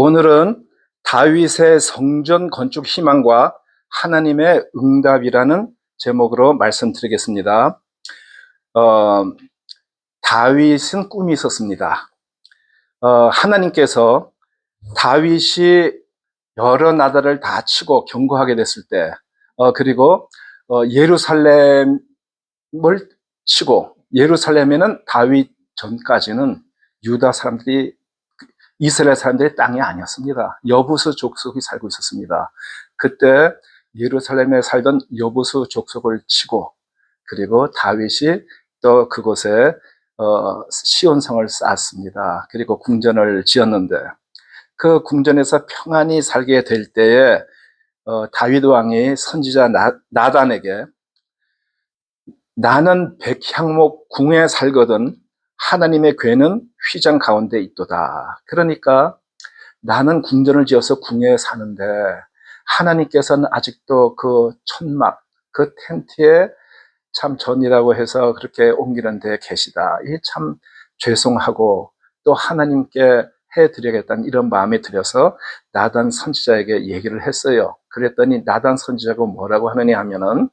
오늘은 다윗의 성전 건축 희망과 하나님의 응답이라는 제목으로 말씀드리겠습니다. 다윗은 꿈이 있었습니다. 하나님께서 다윗이 여러 나라를 다 치고 경고하게 됐을 때, 그리고 예루살렘을 치고, 예루살렘에는 다윗 전까지는 유다 사람들이, 이스라엘 사람들의 땅이 아니었습니다. 여부수 족속이 살고 있었습니다. 그때 예루살렘에 살던 여부수 족속을 치고, 그리고 다윗이 또 그곳에 시온성을 쌓았습니다. 그리고 궁전을 지었는데, 그 궁전에서 평안히 살게 될 때에 다윗 왕이 선지자 나단에게, 나는 백향목 궁에 살거든 하나님의 궤는 휘장 가운데 있도다. 그러니까 나는 궁전을 지어서 궁에 사는데 하나님께서는 아직도 그 천막, 그 텐트에 참 전이라고 해서 그렇게 옮기는 데 계시다. 이게 참 죄송하고 또 하나님께 해드려야겠다는 이런 마음이 들어서 나단 선지자에게 얘기를 했어요. 그랬더니 나단 선지자가 뭐라고 하느냐 하면은,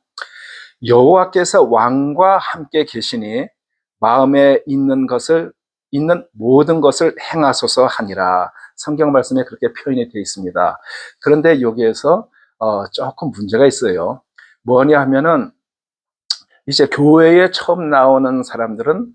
여호와께서 왕과 함께 계시니 마음에 있는 모든 것을 행하소서 하니라. 성경 말씀에 그렇게 표현이 되어 있습니다. 그런데 여기에서 조금 문제가 있어요. 뭐냐 하면은, 이제 교회에 처음 나오는 사람들은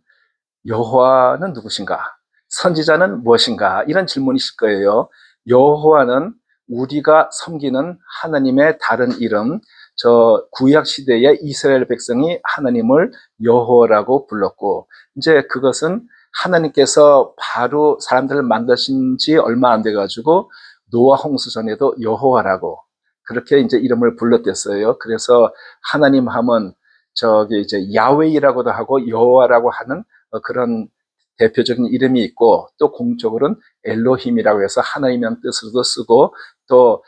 여호와는 누구신가? 선지자는 무엇인가? 이런 질문이 있을 거예요. 여호와는 우리가 섬기는 하나님의 다른 이름, 저 구약 시대의 이스라엘 백성이 하나님을 여호와라고 불렀고, 이제 그것은 하나님께서 바로 사람들을 만드신 지 얼마 안 돼가지고 노아 홍수 전에도 여호와라고 그렇게 이제 이름을 불렀댔어요. 그래서 하나님 하면 저기 이제 야훼이라고도 하고 여호와라고 하는 그런 대표적인 이름이 있고, 또 공적으로는 엘로힘이라고 해서 하나님이라는 뜻으로도 쓰고, 또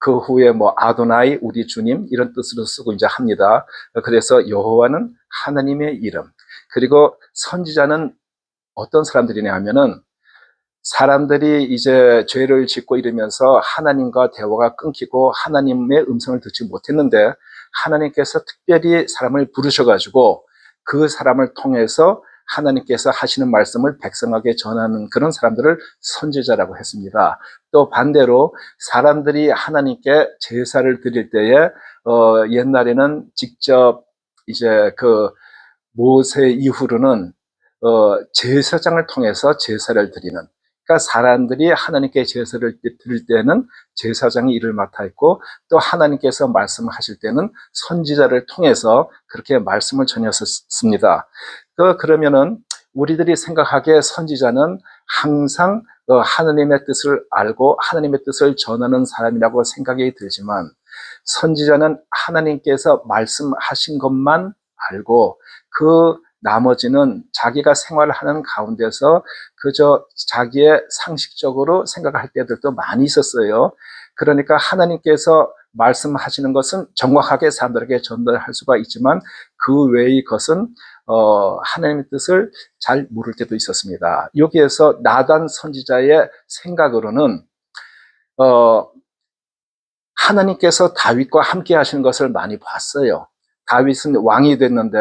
그 후에 뭐 아도나이 우리 주님 이런 뜻으로 쓰고 이제 합니다. 그래서 여호와는 하나님의 이름. 그리고 선지자는 어떤 사람들이냐 하면은, 사람들이 이제 죄를 짓고 이러면서 하나님과 대화가 끊기고 하나님의 음성을 듣지 못했는데, 하나님께서 특별히 사람을 부르셔가지고 그 사람을 통해서 하나님께서 하시는 말씀을 백성에게 전하는 그런 사람들을 선지자라고 했습니다. 또 반대로 사람들이 하나님께 제사를 드릴 때에 옛날에는 직접 이제 그 모세 이후로는 제사장을 통해서 제사를 드리는, 그러니까 사람들이 하나님께 제사를 드릴 때는 제사장이 일을 맡아 있고, 또 하나님께서 말씀하실 때는 선지자를 통해서 그렇게 말씀을 전했습니다. 그러면은 우리들이 생각하기에 선지자는 항상 하나님의 뜻을 알고 하나님의 뜻을 전하는 사람이라고 생각이 들지만, 선지자는 하나님께서 말씀하신 것만 알고 그 나머지는 자기가 생활하는 가운데서 그저 자기의 상식적으로 생각할 때들도 많이 있었어요. 그러니까 하나님께서 말씀하시는 것은 정확하게 사람들에게 전달할 수가 있지만, 그 외의 것은 하나님의 뜻을 잘 모를 때도 있었습니다. 여기에서 나단 선지자의 생각으로는 하나님께서 다윗과 함께 하시는 것을 많이 봤어요. 다윗은 왕이 됐는데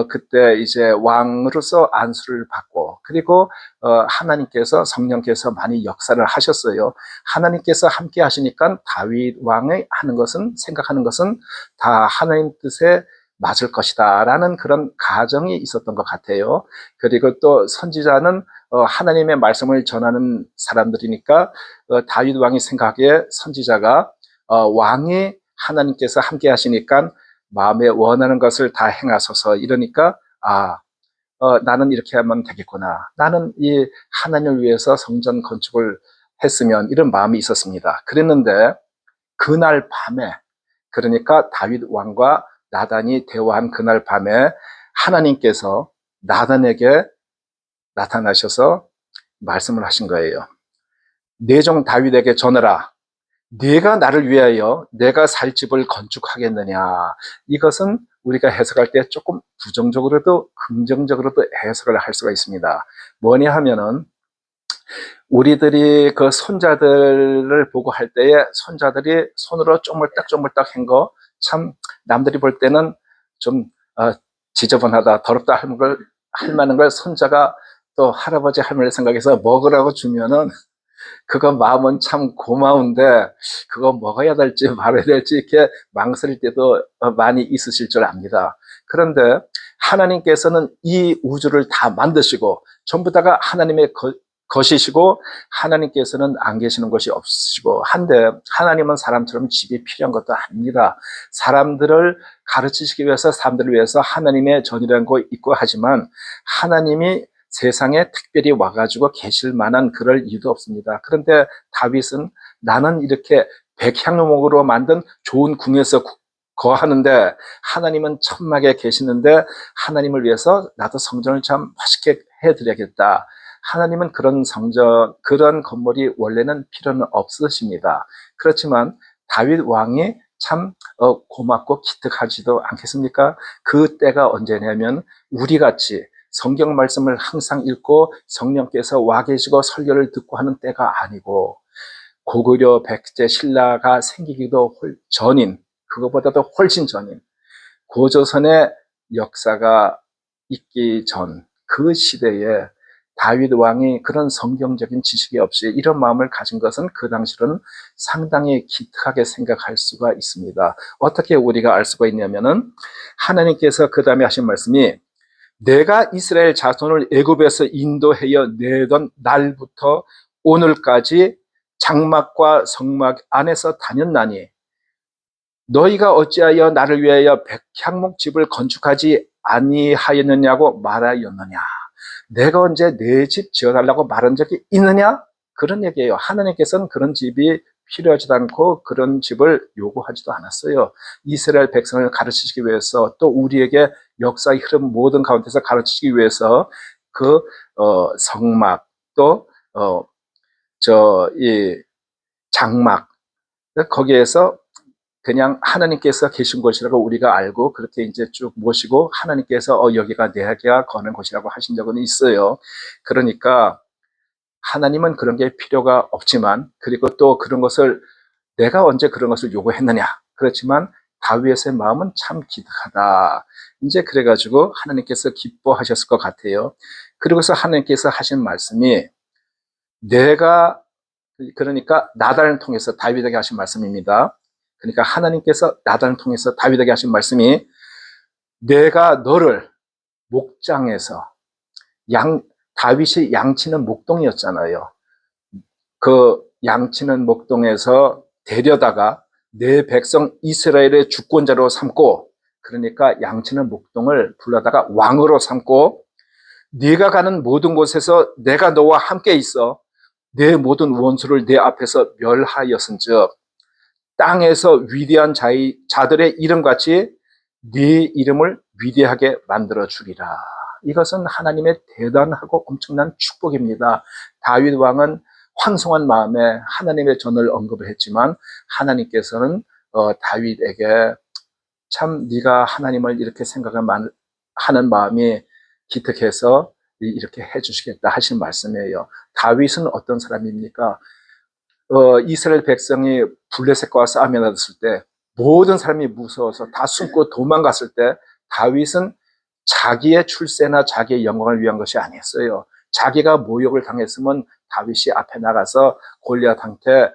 그때 이제 왕으로서 안수를 받고, 그리고 하나님께서 성령께서 많이 역사를 하셨어요. 하나님께서 함께 하시니까 다윗 왕이 하는 것은, 생각하는 것은 다 하나님 뜻에 맞을 것이다 라는 그런 가정이 있었던 것 같아요. 그리고 또 선지자는 하나님의 말씀을 전하는 사람들이니까 다윗 왕이 생각하기에 선지자가 왕이 하나님께서 함께 하시니까 마음에 원하는 것을 다 행하소서, 이러니까 나는 이렇게 하면 되겠구나, 나는 이 하나님을 위해서 성전 건축을 했으면, 이런 마음이 있었습니다. 그랬는데 그날 밤에, 그러니까 다윗 왕과 나단이 대화한 그날 밤에 하나님께서 나단에게 나타나셔서 말씀을 하신 거예요. 내 종 다윗에게 전하라. 네가 나를 위하여 내가 살 집을 건축하겠느냐. 이것은 우리가 해석할 때 조금 부정적으로도 긍정적으로도 해석을 할 수가 있습니다. 뭐냐 하면은, 우리들이 그 손자들을 보고 할 때에 손자들이 손으로 쪼물딱쪼물딱 한 거 참 남들이 볼 때는 좀 지저분하다, 더럽다 할 만한 걸 손자가 또 할아버지 할머니 생각해서 먹으라고 주면은 그거 마음은 참 고마운데 그거 먹어야 될지 말아야 될지 이렇게 망설일 때도 많이 있으실 줄 압니다. 그런데 하나님께서는 이 우주를 다 만드시고 전부 다가 하나님의 것이시고 하나님께서는 안 계시는 것이 없으시고 한데 하나님은 사람처럼 집이 필요한 것도 아닙니다. 사람들을 가르치시기 위해서 사람들을 위해서 하나님의 전이라는 거 있고 하지만 하나님이 세상에 특별히 와가지고 계실 만한 그럴 이유도 없습니다. 그런데 다윗은 나는 이렇게 백향목으로 만든 좋은 궁에서 거하는데 하나님은 천막에 계시는데 하나님을 위해서 나도 성전을 참 멋있게 해드려야겠다. 하나님은 그런 성전, 그런 건물이 원래는 필요는 없으십니다. 그렇지만 다윗 왕이 참 고맙고 기특하지도 않겠습니까? 그 때가 언제냐면 우리같이 성경 말씀을 항상 읽고 성령께서 와 계시고 설교를 듣고 하는 때가 아니고 고구려 백제 신라가 생기기도 전인, 그것보다도 훨씬 전인 고조선의 역사가 있기 전 그 시대에 다윗 왕이 그런 성경적인 지식이 없이 이런 마음을 가진 것은 그 당시로는 상당히 기특하게 생각할 수가 있습니다. 어떻게 우리가 알 수가 있냐면은 하나님께서 그 다음에 하신 말씀이 내가 이스라엘 자손을 애굽에서 인도하여 내던 날부터 오늘까지 장막과 성막 안에서 다녔나니 너희가 어찌하여 나를 위하여 백향목 집을 건축하지 아니하였느냐고 말하였느냐. 내가 언제 내 집 지어달라고 말한 적이 있느냐? 그런 얘기예요. 하나님께서는 그런 집이 필요하지도 않고 그런 집을 요구하지도 않았어요. 이스라엘 백성을 가르치시기 위해서 또 우리에게 역사의 흐름 모든 가운데서 가르치시기 위해서 그 성막 또 이 장막 거기에서 그냥 하나님께서 계신 곳이라고 우리가 알고 그렇게 이제 쭉 모시고 하나님께서 여기가 내가 거는 곳이라고 하신 적은 있어요. 그러니까 하나님은 그런 게 필요가 없지만 그리고 또 그런 것을 내가 언제 그런 것을 요구했느냐. 그렇지만 다윗의 마음은 참 기특하다. 이제 그래가지고 하나님께서 기뻐하셨을 것 같아요. 그리고서 하나님께서 하신 말씀이 내가 그러니까 나단을 통해서 다윗에게 하신 말씀입니다. 그러니까 하나님께서 나단을 통해서 다윗에게 하신 말씀이 내가 너를 목장에서 다윗이 양치는 목동이었잖아요. 그 양치는 목동에서 데려다가 내 백성 이스라엘의 주권자로 삼고 그러니까 양치는 목동을 불러다가 왕으로 삼고 네가 가는 모든 곳에서 내가 너와 함께 있어 내 모든 원수를 내 앞에서 멸하였은즉 땅에서 위대한 자들의 이름같이 네 이름을 위대하게 만들어 주리라. 이것은 하나님의 대단하고 엄청난 축복입니다. 다윗 왕은 황송한 마음에 하나님의 전을 언급을 했지만 하나님께서는 다윗에게 참 네가 하나님을 이렇게 생각하는 마음이 기특해서 이렇게 해주시겠다 하신 말씀이에요. 다윗은 어떤 사람입니까? 이스라엘 백성이 블레셋과 싸움이 났을 때 모든 사람이 무서워서 다 숨고 도망갔을 때 다윗은 자기의 출세나 자기의 영광을 위한 것이 아니었어요. 자기가 모욕을 당했으면 다윗이 앞에 나가서 골리앗한테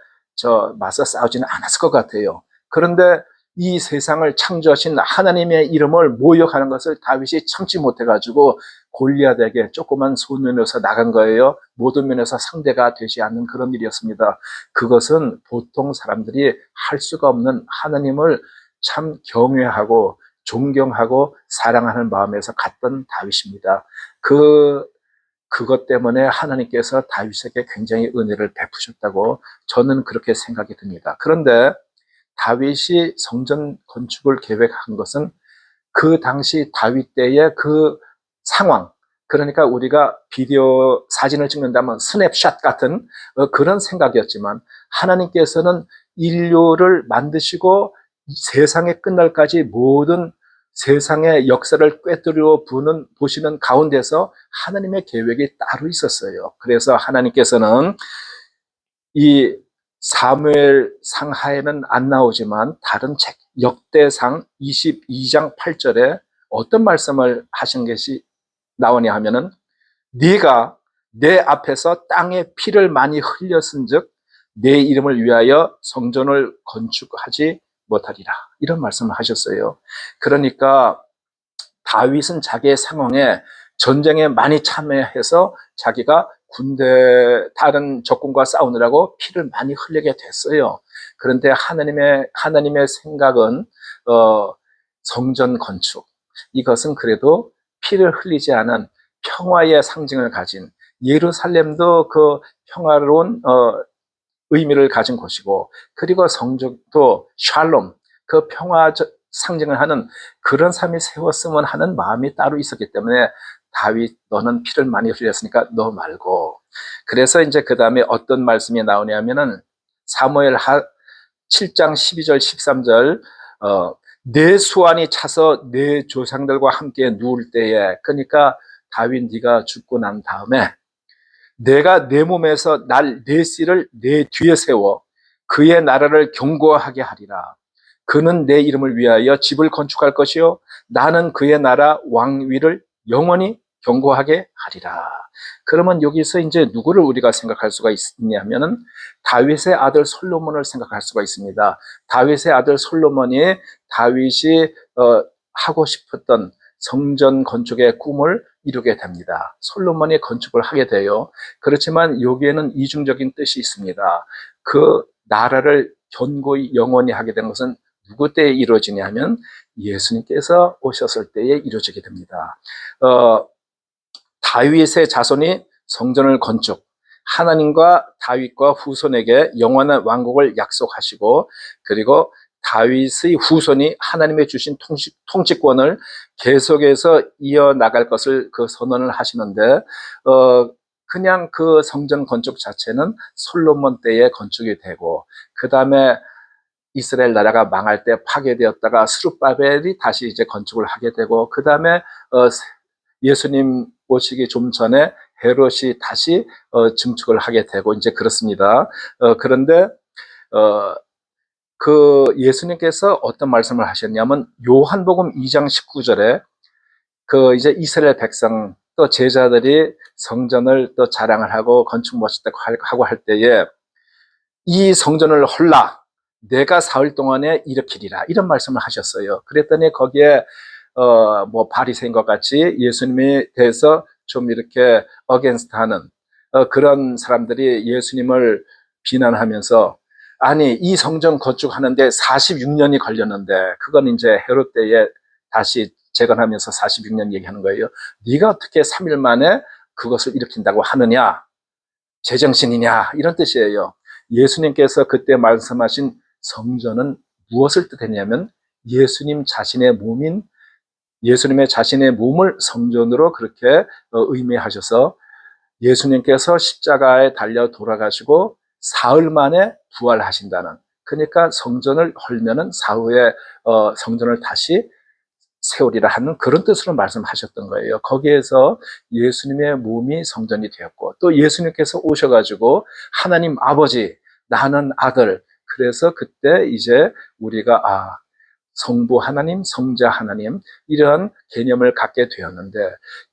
맞서 싸우지는 않았을 것 같아요. 그런데 이 세상을 창조하신 하나님의 이름을 모욕하는 것을 다윗이 참지 못해가지고 골리앗에게 조그만 소년에서 나간 거예요. 모든 면에서 상대가 되지 않는 그런 일이었습니다. 그것은 보통 사람들이 할 수가 없는 하나님을 참 경외하고 존경하고 사랑하는 마음에서 갔던 다윗입니다. 그것 때문에 하나님께서 다윗에게 굉장히 은혜를 베푸셨다고 저는 그렇게 생각이 듭니다. 그런데 다윗이 성전 건축을 계획한 것은 그 당시 다윗 때의 그 상황, 그러니까 우리가 비디오 사진을 찍는다면 스냅샷 같은 그런 생각이었지만 하나님께서는 인류를 만드시고 세상의 끝날까지 모든 세상의 역사를 꿰뚫어 보시는 가운데서 하나님의 계획이 따로 있었어요. 그래서 하나님께서는 이 사무엘 상하에는 안 나오지만 다른 책 역대상 22장 8절에 어떤 말씀을 하신 것이 나오냐 하면은 네가 내 앞에서 땅에 피를 많이 흘렸은즉 내 이름을 위하여 성전을 건축하지 못하리라, 이런 말씀을 하셨어요. 그러니까 다윗은 자기의 상황에 전쟁에 많이 참여해서 자기가 군대 다른 적군과 싸우느라고 피를 많이 흘리게 됐어요. 그런데 하나님의 생각은 성전 건축, 이것은 그래도 피를 흘리지 않은 평화의 상징을 가진, 예루살렘도 그 평화로운 의미를 가진 곳이고, 그리고 성전도 샬롬, 그 평화 상징을 하는 그런 삶이 세웠으면 하는 마음이 따로 있었기 때문에 다윗, 너는 피를 많이 흘렸으니까 너 말고. 그래서 이제 그 다음에 어떤 말씀이 나오냐면은 사무엘 7장 12절 13절, 내 수완이 차서 내 조상들과 함께 누울 때에, 그러니까 다윗 네가 죽고 난 다음에 내가 내 몸에서 내 씨를 내 뒤에 세워 그의 나라를 견고하게 하리라. 그는 내 이름을 위하여 집을 건축할 것이요 나는 그의 나라 왕위를 영원히 견고하게 하리라. 그러면 여기서 이제 누구를 우리가 생각할 수가 있냐면은 다윗의 아들 솔로몬을 생각할 수가 있습니다. 다윗의 아들 솔로몬이 다윗이 하고 싶었던 성전 건축의 꿈을 이루게 됩니다. 솔로몬이 건축을 하게 돼요. 그렇지만 여기에는 이중적인 뜻이 있습니다. 그 나라를 견고히 영원히 하게 되는 것은 누구 때에 이루어지냐면 예수님께서 오셨을 때에 이루어지게 됩니다. 다윗의 자손이 성전을 건축, 하나님과 다윗과 후손에게 영원한 왕국을 약속하시고, 그리고 다윗의 후손이 하나님의 주신 통치권을 계속해서 이어나갈 것을 그 선언을 하시는데, 그냥 그 성전 건축 자체는 솔로몬 때에 건축이 되고, 그 다음에 이스라엘 나라가 망할 때 파괴되었다가 스룹바벨이 다시 이제 건축을 하게 되고, 그 다음에 예수님 오시기 좀 전에 헤롯이 다시 증축을 하게 되고 이제 그렇습니다. 그런데 그 예수님께서 어떤 말씀을 하셨냐면 요한복음 2장 19절에 그 이제 이스라엘 백성 또 제자들이 성전을 또 자랑을 하고 건축 멋있다고 하고 할 때에 이 성전을 헐라 내가 사흘 동안에 일으키리라, 이런 말씀을 하셨어요. 그랬더니 거기에 뭐 바리새인 것 같이 예수님에 대해서 좀 이렇게 어게인스트하는 그런 사람들이 예수님을 비난하면서, 아니 이 성전 건축하는데 46년이 걸렸는데, 그건 이제 헤롯 때에 다시 재건하면서 46년 얘기하는 거예요. 네가 어떻게 3일 만에 그것을 일으킨다고 하느냐, 제정신이냐, 이런 뜻이에요. 예수님께서 그때 말씀하신 성전은 무엇을 뜻했냐면 예수님의 자신의 몸을 성전으로 그렇게 의미하셔서 예수님께서 십자가에 달려 돌아가시고 사흘 만에 부활하신다는, 그러니까 성전을 헐면은 사후에 성전을 다시 세우리라 하는 그런 뜻으로 말씀하셨던 거예요. 거기에서 예수님의 몸이 성전이 되었고, 또 예수님께서 오셔가지고 하나님 아버지, 나는 아들, 그래서 그때 이제 우리가 성부 하나님, 성자 하나님, 이런 개념을 갖게 되었는데,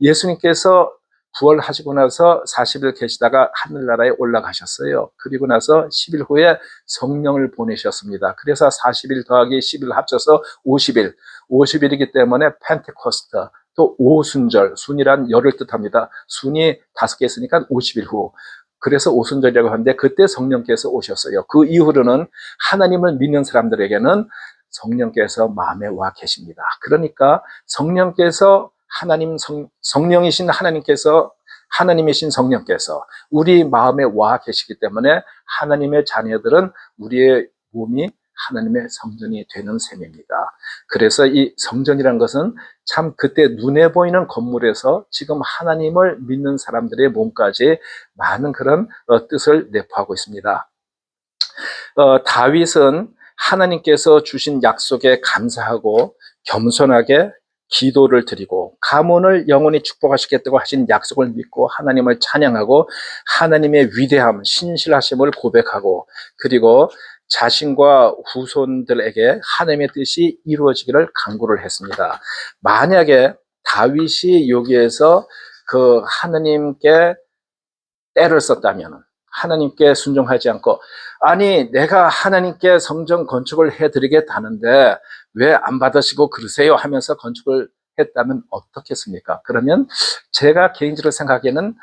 예수님께서 부활하시고 나서 40일 계시다가 하늘나라에 올라가셨어요. 그리고 나서 10일 후에 성령을 보내셨습니다. 그래서 40일 더하기 10일 합쳐서 50일, 50일이기 때문에 펜테코스트, 또 오순절, 순이란 열을 뜻합니다. 순이 5개 있으니까 50일 후, 그래서 오순절이라고 하는데 그때 성령께서 오셨어요. 그 이후로는 하나님을 믿는 사람들에게는 성령께서 마음에 와 계십니다. 그러니까 성령께서 성령이신 하나님이신 성령께서 우리 마음에 와 계시기 때문에 하나님의 자녀들은 우리의 몸이 하나님의 성전이 되는 셈입니다. 그래서 이 성전이란 것은 참 그때 눈에 보이는 건물에서 지금 하나님을 믿는 사람들의 몸까지 많은 그런 뜻을 내포하고 있습니다. 다윗은 하나님께서 주신 약속에 감사하고 겸손하게 기도를 드리고 가문을 영원히 축복하시겠다고 하신 약속을 믿고 하나님을 찬양하고 하나님의 위대함, 신실하심을 고백하고 그리고 자신과 후손들에게 하나님의 뜻이 이루어지기를 간구를 했습니다. 만약에 다윗이 여기에서 그 하나님께 때를 썼다면 하나님께 순종하지 않고 아니 내가 하나님께 성전 건축을 해드리겠다는데 왜 안 받으시고 그러세요 하면서 건축을 했다면 어떻겠습니까? 그러면 제가 개인적으로 생각에는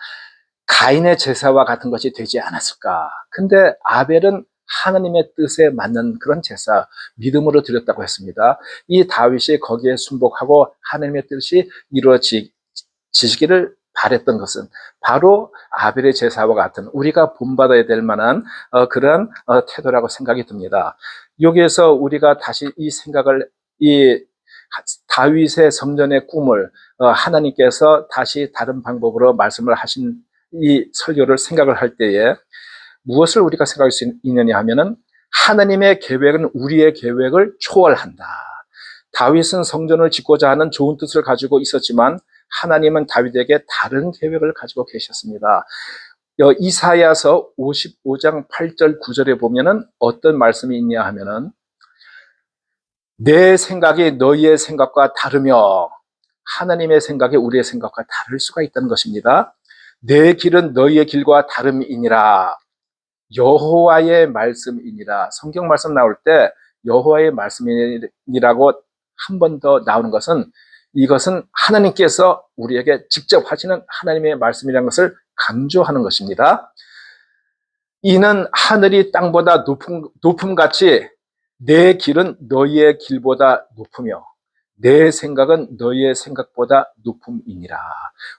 가인의 제사와 같은 것이 되지 않았을까. 근데 아벨은 하나님의 뜻에 맞는 그런 제사, 믿음으로 드렸다고 했습니다. 이 다윗이 거기에 순복하고 하나님의 뜻이 이루어지기를 바랬던 것은 바로 아벨의 제사와 같은 우리가 본받아야 될 만한 그런 태도라고 생각이 듭니다. 여기에서 우리가 다시 이 생각을 이 다윗의 성전의 꿈을 하나님께서 다시 다른 방법으로 말씀을 하신 이 설교를 생각을 할 때에 무엇을 우리가 생각할 수 있느냐 하면은 하나님의 계획은 우리의 계획을 초월한다. 다윗은 성전을 짓고자 하는 좋은 뜻을 가지고 있었지만 하나님은 다윗에게 다른 계획을 가지고 계셨습니다. 이사야서 55장 8절 9절에 보면은 어떤 말씀이 있냐 하면은 내 생각이 너희의 생각과 다르며 하나님의 생각이 우리의 생각과 다를 수가 있다는 것입니다. 내 길은 너희의 길과 다름이니라. 여호와의 말씀이니라. 성경 말씀 나올 때 여호와의 말씀이라고 한 번 더 나오는 것은 이것은 하나님께서 우리에게 직접 하시는 하나님의 말씀이라는 것을 강조하는 것입니다. 이는 하늘이 땅보다 높음같이 내 길은 너희의 길보다 높으며 내 생각은 너희의 생각보다 높음이니라.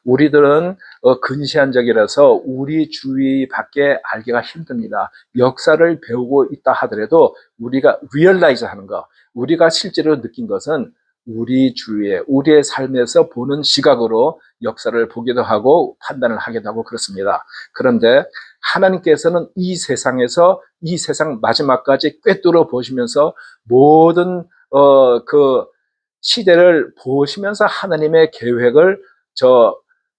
우리들은 근시안적이라서 우리 주위 밖에 알기가 힘듭니다. 역사를 배우고 있다 하더라도 우리가 리얼라이즈 하는 것, 우리가 실제로 느낀 것은 우리 주위에 우리의 삶에서 보는 시각으로 역사를 보기도 하고 판단을 하기도 하고 그렇습니다. 그런데 하나님께서는 이 세상에서 이 세상 마지막까지 꿰뚫어 보시면서 모든 그 시대를 보시면서 하나님의 계획을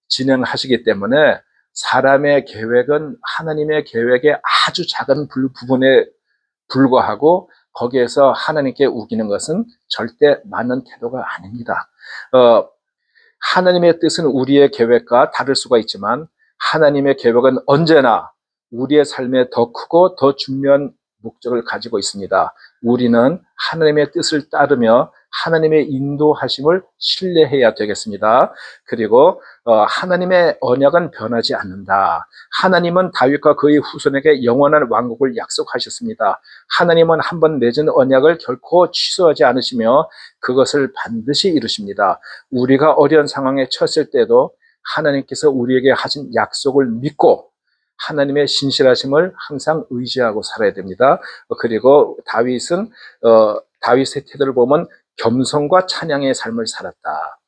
진행하시기 때문에 사람의 계획은 하나님의 계획의 아주 작은 부분에 불과하고 거기에서 하나님께 우기는 것은 절대 맞는 태도가 아닙니다. 하나님의 뜻은 우리의 계획과 다를 수가 있지만 하나님의 계획은 언제나 우리의 삶에 더 크고 더 중요한 목적을 가지고 있습니다. 우리는 하나님의 뜻을 따르며 하나님의 인도하심을 신뢰해야 되겠습니다. 그리고 하나님의 언약은 변하지 않는다. 하나님은 다윗과 그의 후손에게 영원한 왕국을 약속하셨습니다. 하나님은 한번 맺은 언약을 결코 취소하지 않으시며 그것을 반드시 이루십니다. 우리가 어려운 상황에 처했을 때도 하나님께서 우리에게 하신 약속을 믿고 하나님의 신실하심을 항상 의지하고 살아야 됩니다. 그리고 다윗의 태도를 보면 겸손과 찬양의 삶을 살았다.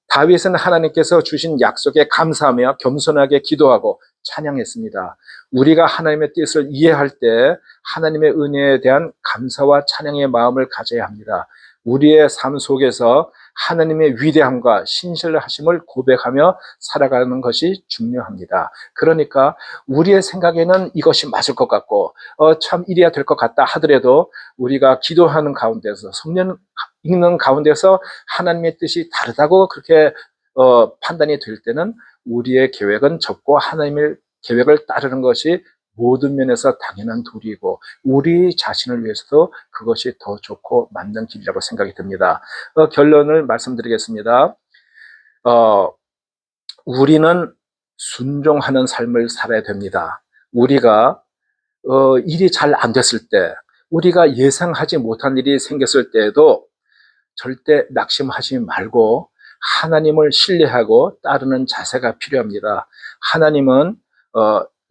다윗은 하나님께서 주신 약속에 감사하며 겸손하게 기도하고 찬양했습니다. 우리가 하나님의 뜻을 이해할 때 하나님의 은혜에 대한 감사와 찬양의 마음을 가져야 합니다. 우리의 삶 속에서 하나님의 위대함과 신실하심을 고백하며 살아가는 것이 중요합니다. 그러니까 우리의 생각에는 이것이 맞을 것 같고 참 이래야 될 것 같다 하더라도 우리가 기도하는 가운데서 성령 읽는 가운데서 하나님의 뜻이 다르다고 그렇게 판단이 될 때는 우리의 계획은 적고 하나님의 계획을 따르는 것이 모든 면에서 당연한 도리이고 우리 자신을 위해서도 그것이 더 좋고 맞는 길이라고 생각이 듭니다. 결론을 말씀드리겠습니다. 우리는 순종하는 삶을 살아야 됩니다. 우리가 일이 잘 안 됐을 때, 우리가 예상하지 못한 일이 생겼을 때에도 절대 낙심하지 말고 하나님을 신뢰하고 따르는 자세가 필요합니다. 하나님은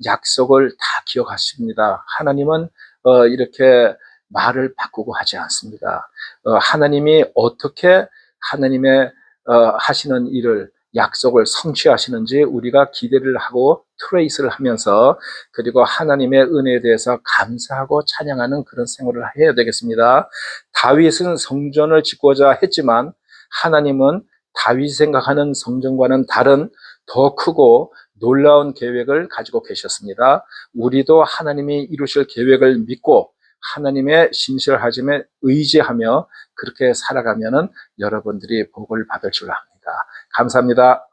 약속을 다 기억하십니다. 하나님은 이렇게 말을 바꾸고 하지 않습니다. 하나님이 어떻게 하나님의 하시는 일을 약속을 성취하시는지 우리가 기대를 하고 트레이스를 하면서, 그리고 하나님의 은혜에 대해서 감사하고 찬양하는 그런 생활을 해야 되겠습니다. 다윗은 성전을 짓고자 했지만 하나님은 다윗이 생각하는 성전과는 다른 더 크고 놀라운 계획을 가지고 계셨습니다. 우리도 하나님이 이루실 계획을 믿고 하나님의 신실하심에 의지하며 그렇게 살아가면은 여러분들이 복을 받을 줄 압니다. 감사합니다.